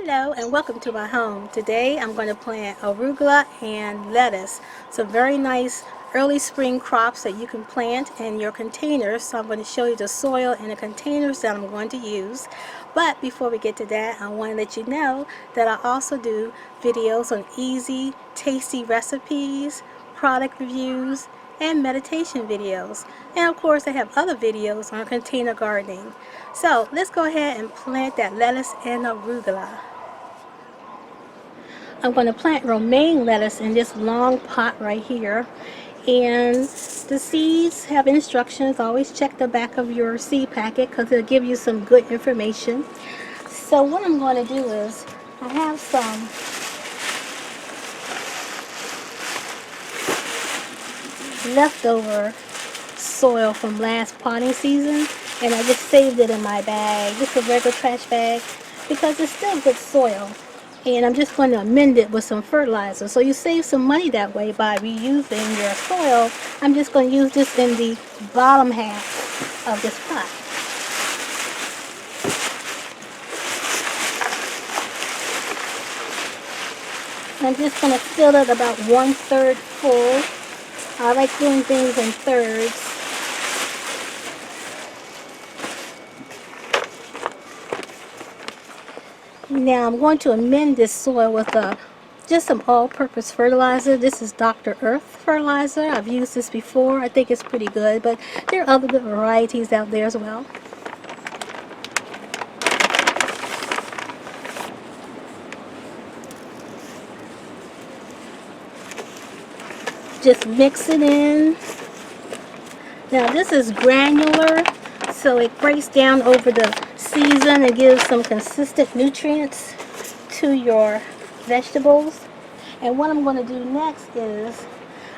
Hello and welcome to my home. Today I'm going to plant arugula and lettuce. Some very nice early spring crops that you can plant in your containers. So I'm going to show you the soil and the containers that I'm going to use. But before we get to that, I want to let you know that I also do videos on easy, tasty recipes, product reviews, and meditation videos. And of course I have other videos on container gardening. So let's go ahead and plant that lettuce and arugula. I'm going to plant romaine lettuce in this long pot right here. And the seeds have instructions. Always check the back of your seed packet because it'll give you some good information. So what I'm going to do is I have some leftover soil from last potting season, and I just saved it in my bag. This is a regular trash bag because it's still good soil, and I'm just going to amend it with some fertilizer. So you save some money that way by reusing your soil. I'm just going to use this in the bottom half of this pot. I'm just going to fill it about 1/3 full. I like doing things in thirds. Now I'm going to amend this soil with just some all-purpose fertilizer. This is Dr. Earth fertilizer. I've used this before. I think it's pretty good, but there are other good varieties out there as well. Just mix it in. Now this is granular, so it breaks down over the season and gives some consistent nutrients to your vegetables. And what I'm going to do next is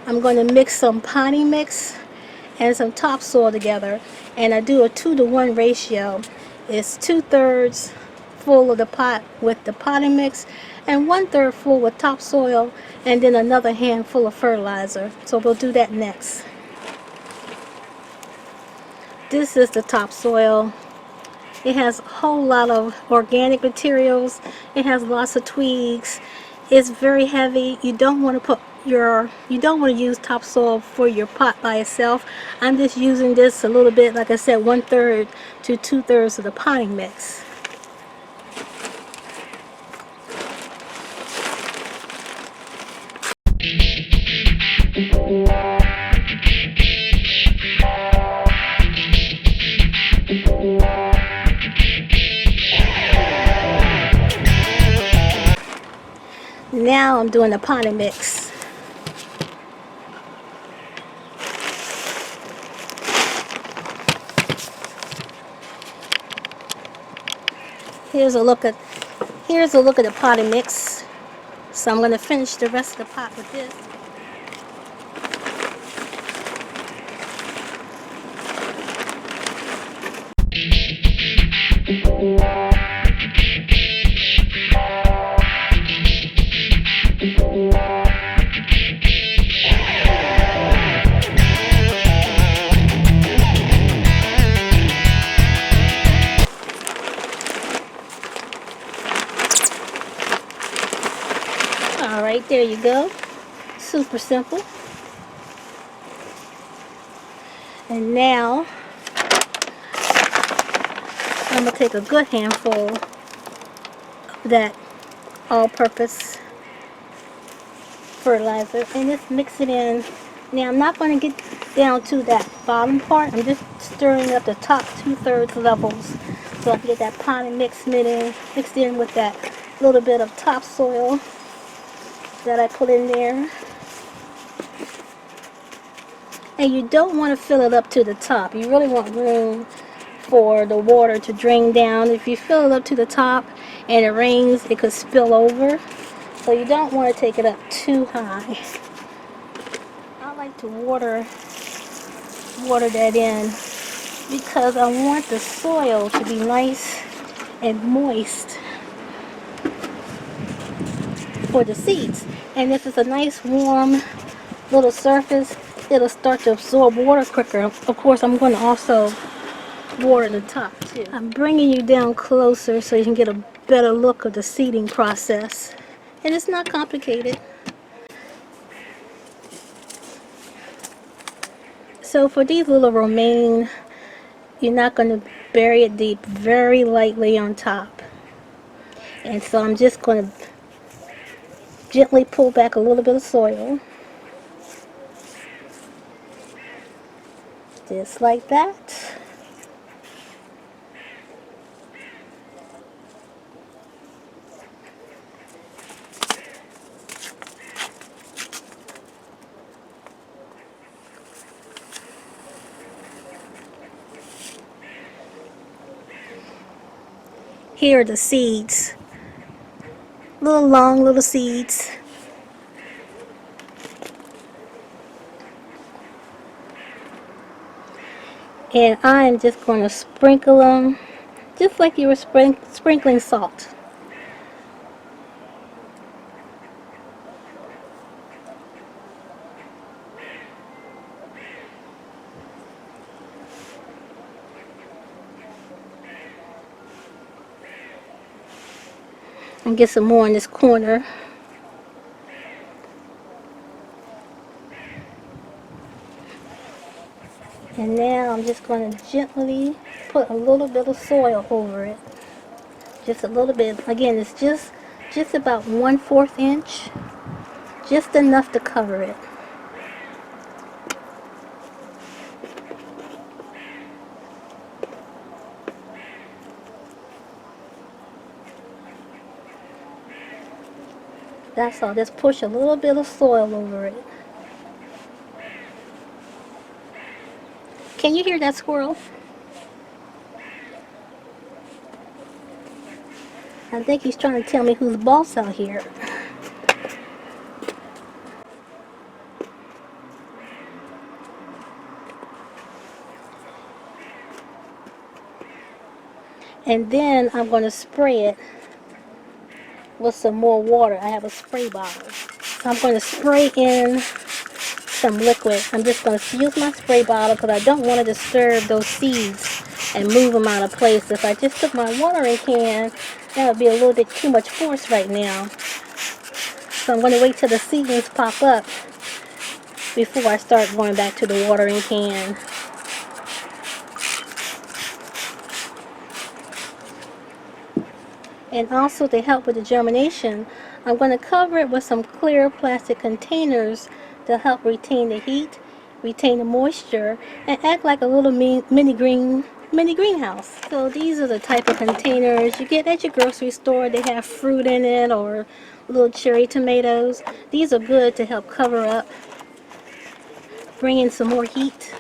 I'm going to mix some potting mix and some topsoil together, and I do a 2-to-1 ratio. It's 2/3 full of the pot with the potting mix and 1/3 full with topsoil, and then another handful of fertilizer. So we'll do that next. This is the topsoil. It has a whole lot of organic materials. It has lots of twigs. It's very heavy. You don't want to use topsoil for your pot by itself. I'm just using this a little bit, like I said, 1/3 to 2/3 of the potting mix. Now I'm doing the potting mix. Here's a look at the potting mix. So I'm going to finish the rest of the pot with this. Alright, there you go. Super simple. And now I'm going to take a good handful of that all-purpose fertilizer and just mix it in. Now I'm not going to get down to that bottom part. I'm just stirring up the top 2/3 levels so I can get that potting mix mixed in with that little bit of topsoil that I put in there. And you don't want to fill it up to the top. You really want room for the water to drain down. If you fill it up to the top and it rains, it could spill over. So you don't want to take it up too high. I like to water that in because I want the soil to be nice and moist for the seeds. And if it's a nice warm little surface, it'll start to absorb water quicker. Of course, I'm going to also water the top too. I'm bringing you down closer so you can get a better look of the seeding process. And it's not complicated. So for these little romaine, you're not going to bury it deep, very lightly on top. And so I'm just going to gently pull back a little bit of soil. Just like that. Here are the seeds. Little long little seeds. And I'm just going to sprinkle them just like you were sprinkling salt. And get some more in this corner. And now I'm just going to gently put a little bit of soil over it. Just a little bit. Again, it's just about 1/4 inch. Just enough to cover it. That's all. Just push a little bit of soil over it. Can you hear that squirrel? I think he's trying to tell me who's boss out here. And then I'm going to spray it with some more water. I have a spray bottle. So I'm going to spray in some liquid. I'm just going to use my spray bottle because I don't want to disturb those seeds and move them out of place. If I just took my watering can, that would be a little bit too much force right now. So I'm going to wait till the seedlings pop up before I start going back to the watering can. And also to help with the germination, I'm going to cover it with some clear plastic containers to help retain the heat, retain the moisture, and act like a little mini greenhouse. So these are the type of containers you get at your grocery store. They have fruit in it or little cherry tomatoes. These are good to help cover up, bring in some more heat.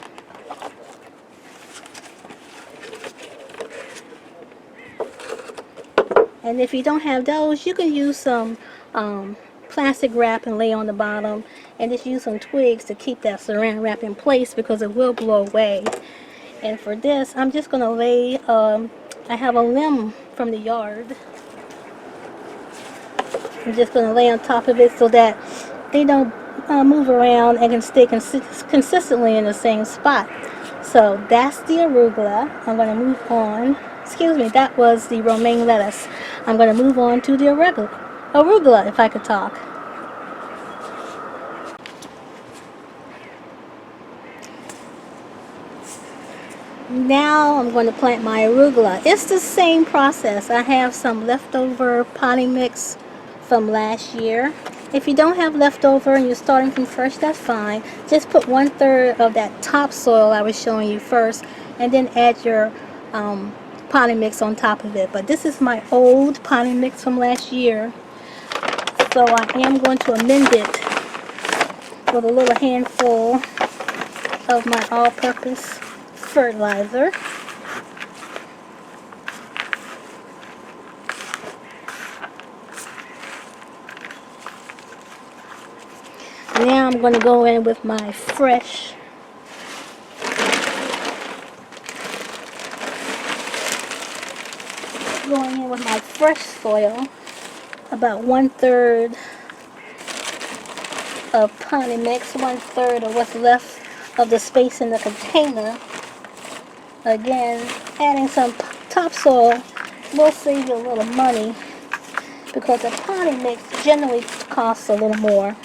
And if you don't have those, you can use some plastic wrap and lay on the bottom, and just use some twigs to keep that saran wrap in place because it will blow away. And for this, I'm just going to lay, I have a limb from the yard. I'm just going to lay on top of it so that they don't move around and can stay consistently in the same spot. So that's the arugula. I'm going to move on. Excuse me, that was the romaine lettuce. I'm going to move on to the arugula, if I could talk. Now I'm going to plant my arugula. It's the same process. I have some leftover potting mix from last year. If you don't have leftover and you're starting from fresh, that's fine. Just put 1/3 of that topsoil I was showing you first, and then add your potting mix on top of it. But this is my old potting mix from last year, so I am going to amend it with a little handful of my all-purpose fertilizer. Now I'm going to go in with my fresh soil, about 1/3 of potting mix, 1/3 of what's left of the space in the container. Again, adding some topsoil will save you a little money because the potting mix generally costs a little more.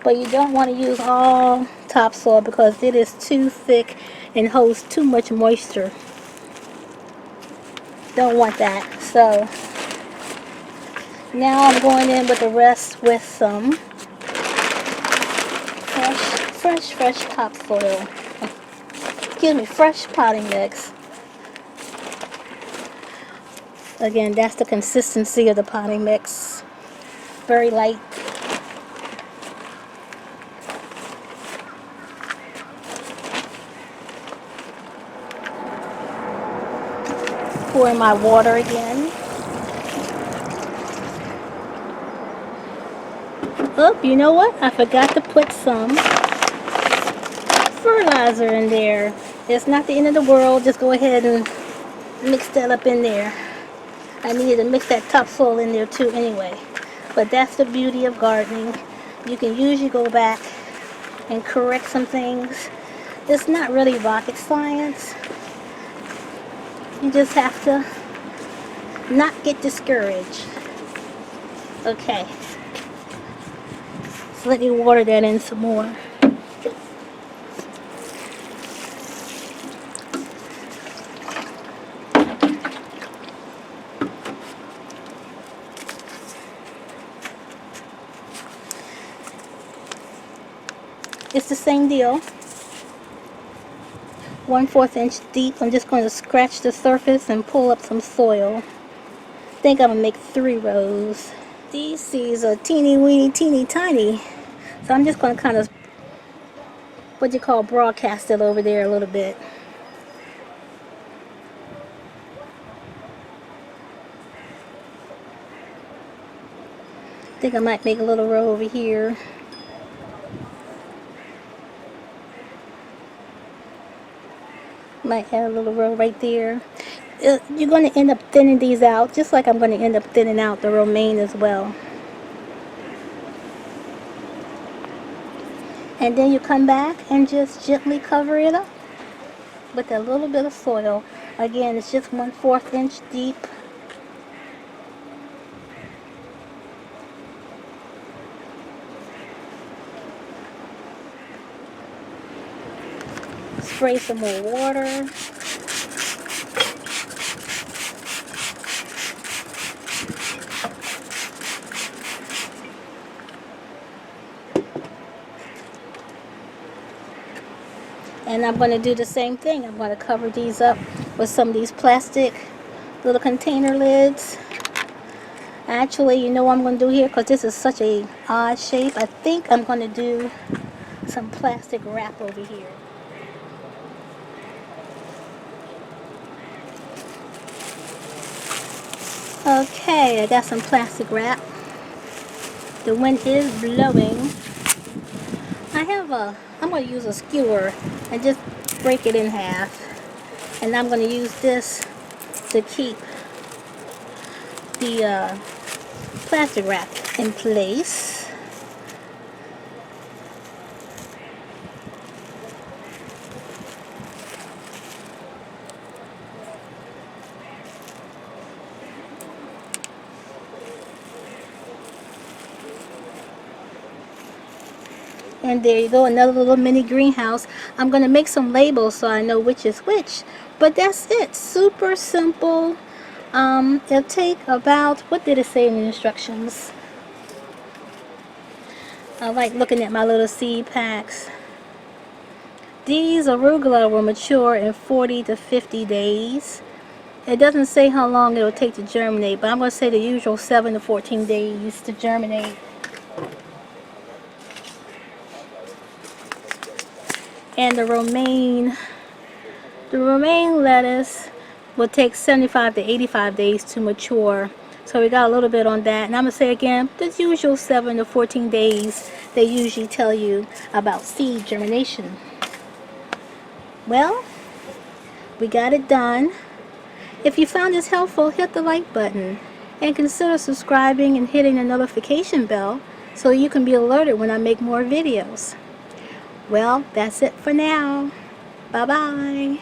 But you don't want to use all topsoil because it is too thick and holds too much moisture. Don't want that. So now I'm going in with the rest with some fresh topsoil. Excuse me, fresh potting mix. Again, that's the consistency of the potting mix. Very light. Pour in my water again. Oh, you know what? I forgot to put some fertilizer in there. It's not the end of the world. Just go ahead and mix that up in there. I needed to mix that topsoil in there too anyway. But that's the beauty of gardening. You can usually go back and correct some things. It's not really rocket science. You just have to not get discouraged. Okay. So let me water that in some more. It's the same deal. 1/4 inch deep. I'm just going to scratch the surface and pull up some soil. I think I'm going to make 3 rows. These seeds are teeny weeny teeny tiny. So I'm just going to kind of, what you call, broadcast it over there a little bit. I think I might make a little row over here. Might have a little row right there. You're going to end up thinning these out, just like I'm going to end up thinning out the romaine as well. And then you come back and just gently cover it up with a little bit of soil. Again, it's just 1/4 inch deep. Spray some more water. And I'm going to do the same thing. I'm going to cover these up with some of these plastic little container lids. Actually, you know what I'm going to do here, because this is such a odd shape. I think I'm going to do some plastic wrap over here. Okay, I got some plastic wrap. The wind is blowing. I'm going to use a skewer and just break it in half. And I'm going to use this to keep the plastic wrap in place. And there you go, another little mini greenhouse. I'm going to make some labels so I know which is which. But that's it. Super simple. It'll take about, what did it say in the instructions? I like looking at my little seed packs. These arugula will mature in 40 to 50 days. It doesn't say how long it will take to germinate, but I'm going to say the usual 7 to 14 days to germinate. And the romaine lettuce will take 75 to 85 days to mature. So we got a little bit on that. And I'm going to say again, the usual 7 to 14 days they usually tell you about seed germination. Well, we got it done. If you found this helpful, hit the like button. And consider subscribing and hitting the notification bell so you can be alerted when I make more videos. Well, that's it for now. Bye-bye.